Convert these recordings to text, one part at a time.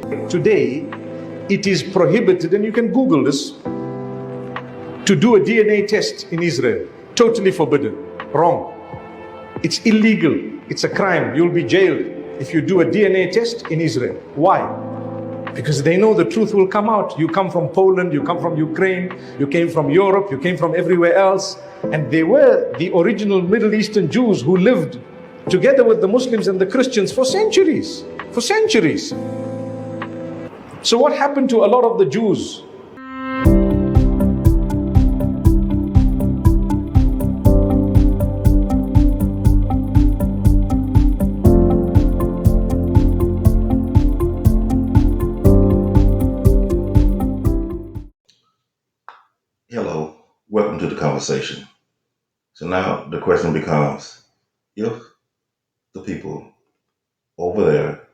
Today, it is prohibited, and you can Google this, to do a DNA test in Israel. Totally forbidden. Wrong. It's illegal. It's a crime. You'll be jailed if you do a DNA test in Israel. Why? Because they know the truth will come out. You come from Poland, you come from Ukraine, you came from Europe, you came from everywhere else. And they were the original Middle Eastern Jews who lived together with the Muslims and the Christians for centuries. For centuries. So what happened to a lot of the Jews? Hello, welcome to the conversation. So now the question becomes, if the people over there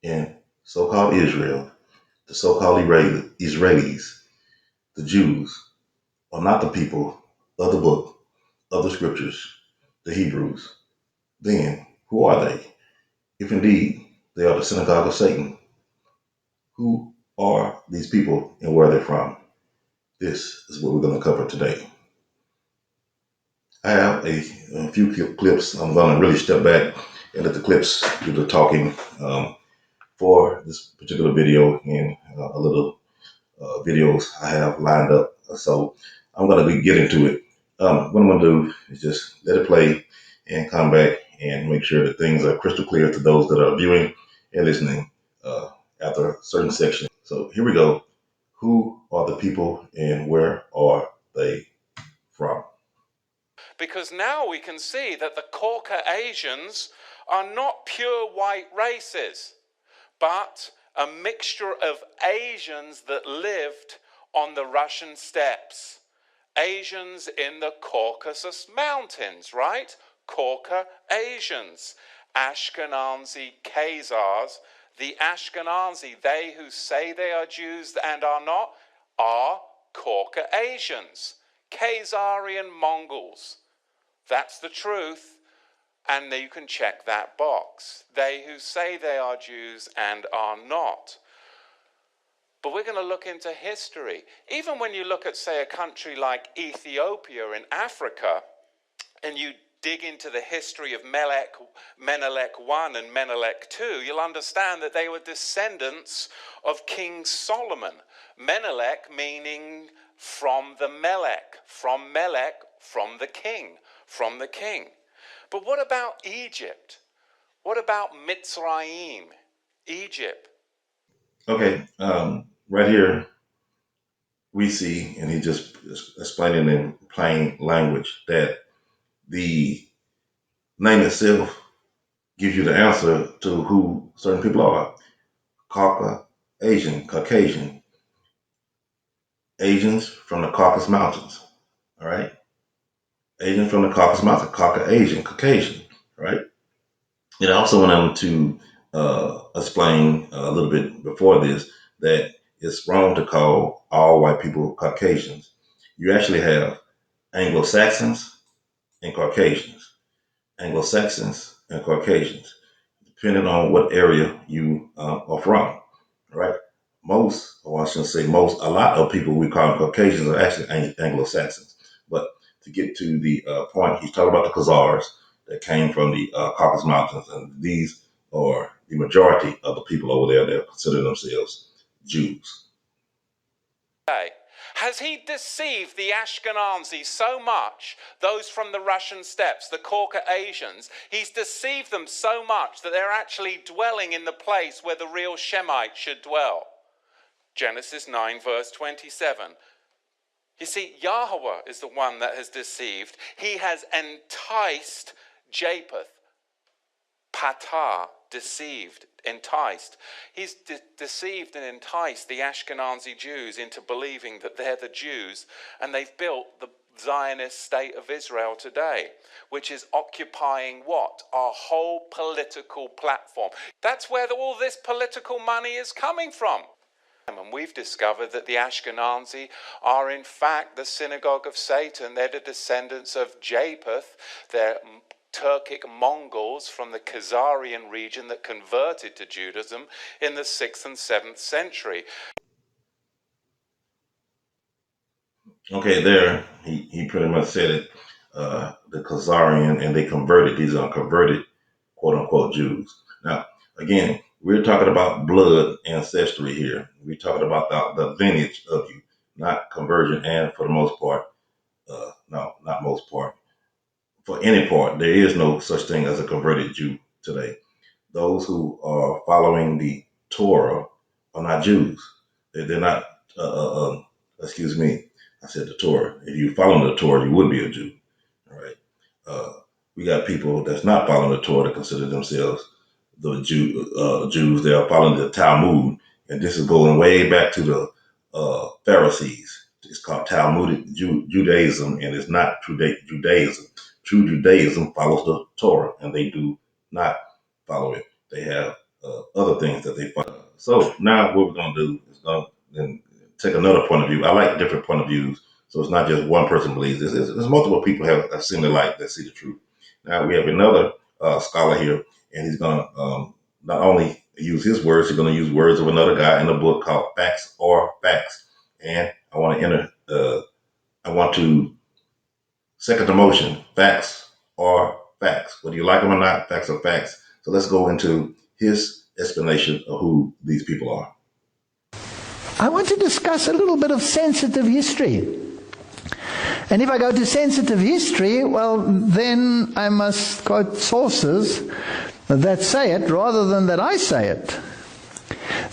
in so-called Israel, the so-called Israelis, the Jews, are not the people of the book, of the scriptures, the Hebrews, then who are they? If indeed they are the synagogue of Satan, who are these people and where are they from? This is what we're going to cover today. I have a few clips. I'm going to really step back and let the clips do the talking for this particular video and a little videos I have lined up. So I'm going to get into it. What I'm going to do is just let it play and come back and make sure that things are crystal clear to those that are viewing and listening after a certain section. So here we go. Who are the people and where are they from? Because now we can see that the Caucasians are not pure white races, but a mixture of Asians that lived on the Russian steppes. Asians in the Caucasus Mountains, right? Caucasians. Ashkenazi Khazars. The Ashkenazi, they who say they are Jews and are not, are Caucasians. Khazarian Mongols. That's the truth, and you can check that box. They who say they are Jews and are not. But we're going to look into history. Even when you look at, say, a country like Ethiopia in Africa, and you dig into the history of Menelik I and Menelik II, you'll understand that they were descendants of King Solomon. Menelik meaning from the Melech, from Melech, from the king, from the king. But what about Egypt? What about Mitzrayim, Egypt? Okay, right here we see, and he just explaining in plain language that the name itself gives you the answer to who certain people are. Caucasian, Asians from the Caucus Mountains, all right? Asians from the Caucus Mountains, Caucasian, right? It also went on to explain a little bit before this that it's wrong to call all white people Caucasians. You actually have Anglo-Saxons and Caucasians. Anglo-Saxons and Caucasians, depending on what area you are from, right? Most, or I shouldn't say most, a lot of people we call Caucasians are actually Anglo-Saxons. But to get to the point, he's talking about the Khazars that came from the Caucus Mountains, and these are the majority of the people over there that consider themselves Jews. Has he deceived the Ashkenazi so much, those from the Russian steppes, the Caucasians, he's deceived them so much that they're actually dwelling in the place where the real Shemites should dwell? Genesis 9 verse 27. You see, Yahweh is the one that has deceived. He has enticed Japheth, Patah, deceived, enticed. He's deceived and enticed the Ashkenazi Jews into believing that they're the Jews, and they've built the Zionist state of Israel today, which is occupying what? Our whole political platform. That's where all this political money is coming from. And we've discovered that the Ashkenazi are in fact the synagogue of Satan. They're the descendants of Japheth. They're Turkic Mongols from the Khazarian region that converted to Judaism in the 6th and 7th century. Okay, there he pretty much said it. The Khazarian, and they converted. These are converted, quote unquote, Jews. Now, again, we're talking about blood ancestry here. We're talking about the lineage of you, not conversion. And for the most part, no, not most part. For any part, there is no such thing as a converted Jew today. Those who are following the Torah are not Jews. They're not. Excuse me. I said the Torah. If you follow the Torah, you would be a Jew. All right. Uh, we got people that's not following the Torah that consider themselves the Jews. They are following the Talmud, and this is going way back to the Pharisees. It's called Talmudic Judaism, and it's not true Judaism. True Judaism follows the Torah, and they do not follow it. They have other things that they follow. So now what we're going to do is going to take another point of view. I like different point of views, so it's not just one person believes this. There's multiple people have a similar light that see the truth. Now we have another scholar here, and he's going to not only use his words, he's going to use words of another guy in a book called Facts or Facts. And I want to second the motion, facts or facts. Whether you like them or not, facts are facts. So let's go into his explanation of who these people are. I want to discuss a little bit of sensitive history. And if I go to sensitive history, well, then I must quote sources that say it rather than that I say it.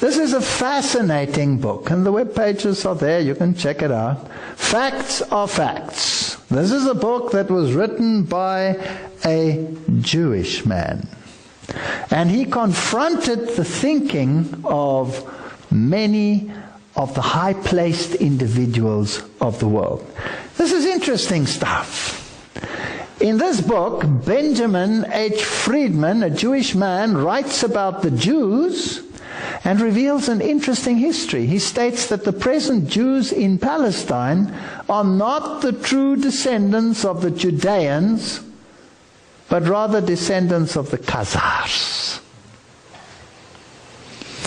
This is a fascinating book, and the web pages are there. You can check it out. Facts are Facts. This is a book that was written by a Jewish man. And he confronted the thinking of many of the high-placed individuals of the world. This is interesting stuff. In this book, Benjamin H. Friedman, a Jewish man, writes about the Jews and reveals an interesting history. He states that the present Jews in Palestine are not the true descendants of the Judeans, but rather descendants of the Khazars.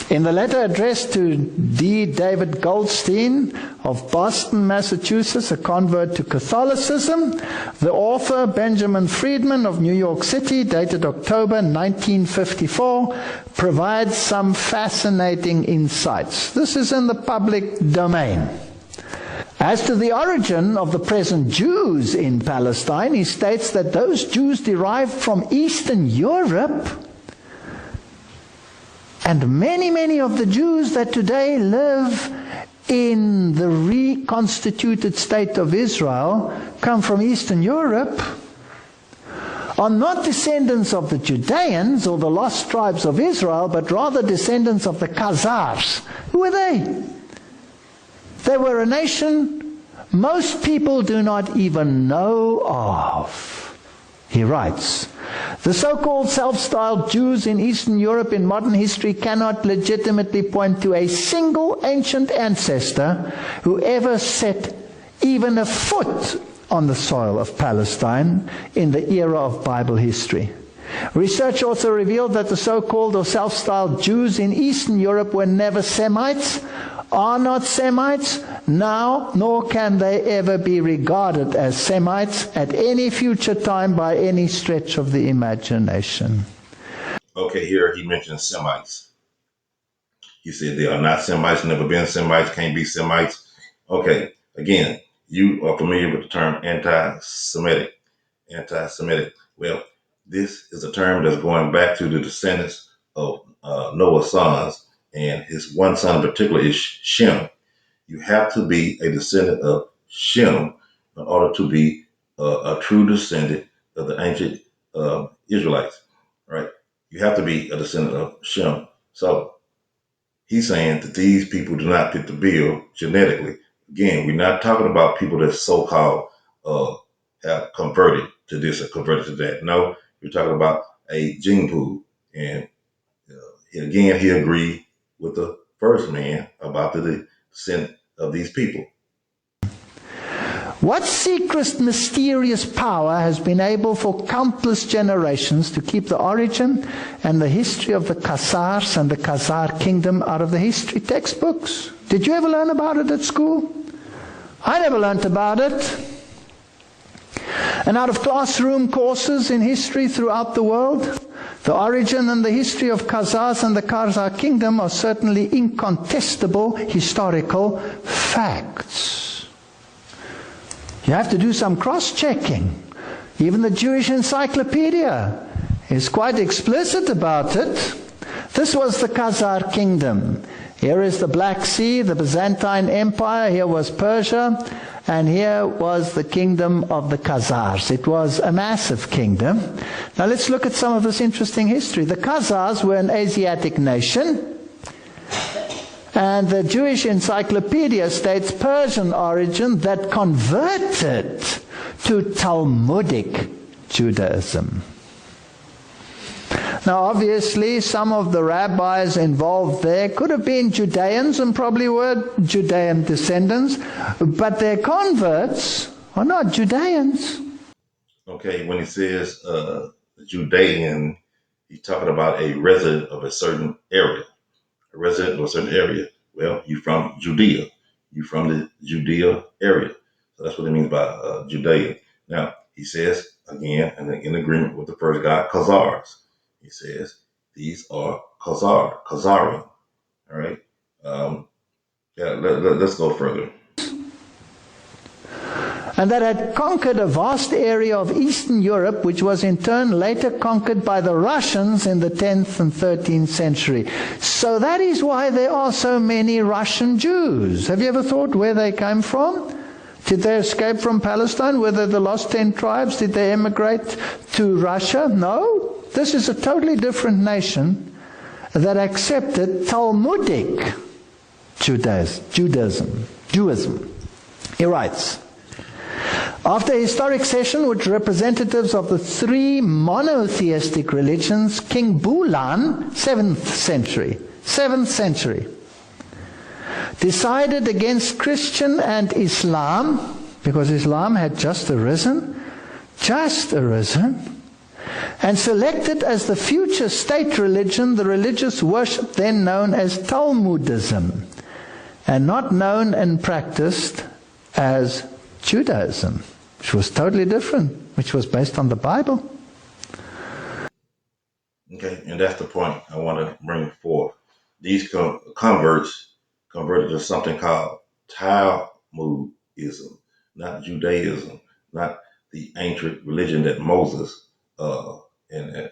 In the letter addressed to D. David Goldstein of Boston, Massachusetts, a convert to Catholicism, the author, Benjamin Friedman of New York City, dated October 1954, provides some fascinating insights. This is in the public domain. As to the origin of the present Jews in Palestine, he states that those Jews derived from Eastern Europe, and many of the Jews that today live in the reconstituted state of Israel come from Eastern Europe, are not descendants of the Judeans or the lost tribes of Israel, but rather descendants of the Khazars. Who are they? They were a nation most people do not even know of. He writes, the so-called self-styled Jews in Eastern Europe in modern history cannot legitimately point to a single ancient ancestor who ever set even a foot on the soil of Palestine in the era of Bible history. Research also revealed that the so-called or self-styled Jews in Eastern Europe were never Semites, are not Semites now, nor can they ever be regarded as Semites at any future time by any stretch of the imagination. Okay, here he mentions Semites. He said they are not Semites, never been Semites, can't be Semites. Okay, again, you are familiar with the term anti-Semitic. Anti-Semitic. Well, this is a term that's going back to the descendants of Noah's sons, and his one son in particular is Shem. You have to be a descendant of Shem in order to be a true descendant of the ancient Israelites, right? You have to be a descendant of Shem. So he's saying that these people do not fit the bill genetically. Again, we're not talking about people that so-called have converted to this or converted to that. No, we're talking about a gene pool. And again, he agreed with the first man about the descent of these people. What secret, mysterious power has been able for countless generations to keep the origin and the history of the Khazars and the Khazar kingdom out of the history textbooks? Did you ever learn about it at school? I never learned about it. And out of classroom courses in history throughout the world, the origin and the history of Khazars and the Khazar kingdom are certainly incontestable historical facts. You have to do some cross-checking. Even the Jewish Encyclopedia is quite explicit about it. This was the Khazar kingdom. Here is the Black Sea, the Byzantine Empire. Here was Persia. And here was the kingdom of the Khazars. It was a massive kingdom. Now let's look at some of this interesting history. The Khazars were an Asiatic nation. And the Jewish Encyclopedia states Persian origin that converted to Talmudic Judaism. Now obviously some of the rabbis involved there could have been Judeans and probably were Judean descendants, but their converts are not Judeans. Okay, when he says Judean, he's talking about a resident of a certain area. A resident of a certain area. Well, you're from Judea. You're from the Judea area. So that's what it means by Judean. Now, he says, again, and in agreement with the first guy, Khazars. He says, these are Khazarian. All right? Let's go further. And that had conquered a vast area of Eastern Europe, which was in turn later conquered by the Russians in the 10th and 13th century. So that is why there are so many Russian Jews. Have you ever thought where they came from? Did they escape from Palestine? Were they the lost 10 tribes? Did they emigrate to Russia? No. This is a totally different nation that accepted Talmudic Judaism. He writes, after a historic session with representatives of the three monotheistic religions, King Bulan, 7th century, decided against Christian and Islam, because Islam had just arisen, and selected as the future state religion the religious worship then known as Talmudism, and not known and practiced as Judaism, which was totally different, which was based on the Bible. Okay, and that's the point I want to bring forth. These converts converted to something called Talmudism, not Judaism, not the ancient religion that Moses and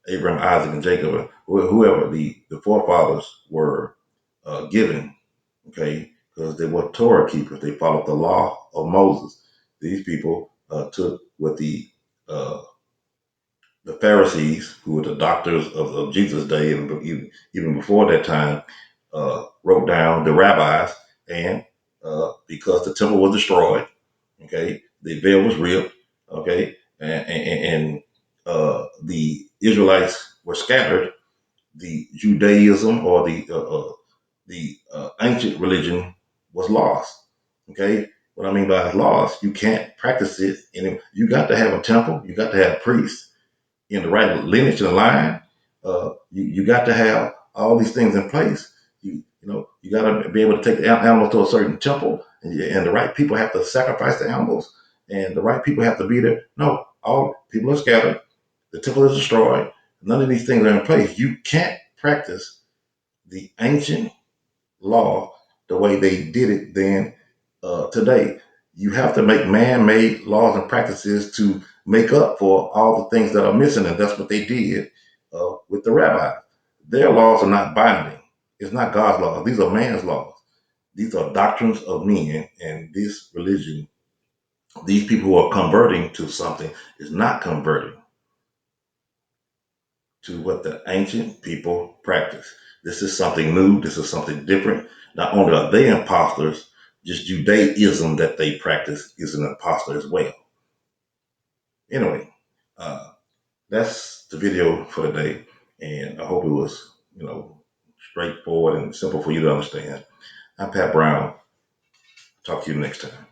Abraham, Isaac, and Jacob, whoever the forefathers were given, okay, because they were Torah keepers. They followed the law of Moses. These people took what the Pharisees, who were the doctors of Jesus' day, and even before that time, wrote down, the rabbis, and because the temple was destroyed, okay, the veil was ripped, okay, and the Israelites were scattered, the Judaism or the ancient religion was lost. Okay, what I mean by lost, you can't practice it. And you got to have a temple. You got to have priests in the right lineage and line. You got to have all these things in place. You got to be able to take the animals to a certain temple, and the right people have to sacrifice the animals, and the right people have to be there. No, all people are scattered. The temple is destroyed. None of these things are in place. You can't practice the ancient law the way they did it then. Today, you have to make man-made laws and practices to make up for all the things that are missing, and that's what they did with the rabbis. Their laws are not binding. It's not God's laws. These are man's laws. These are doctrines of men, and this religion, these people who are converting to something, is not converting to what the ancient people practice. This is something new. This is something different. Not only are they imposters, just Judaism that they practice is an imposter as well. Anyway, that's the video for today, and I hope it was, straightforward and simple for you to understand. I'm Pat Brown. Talk to you next time.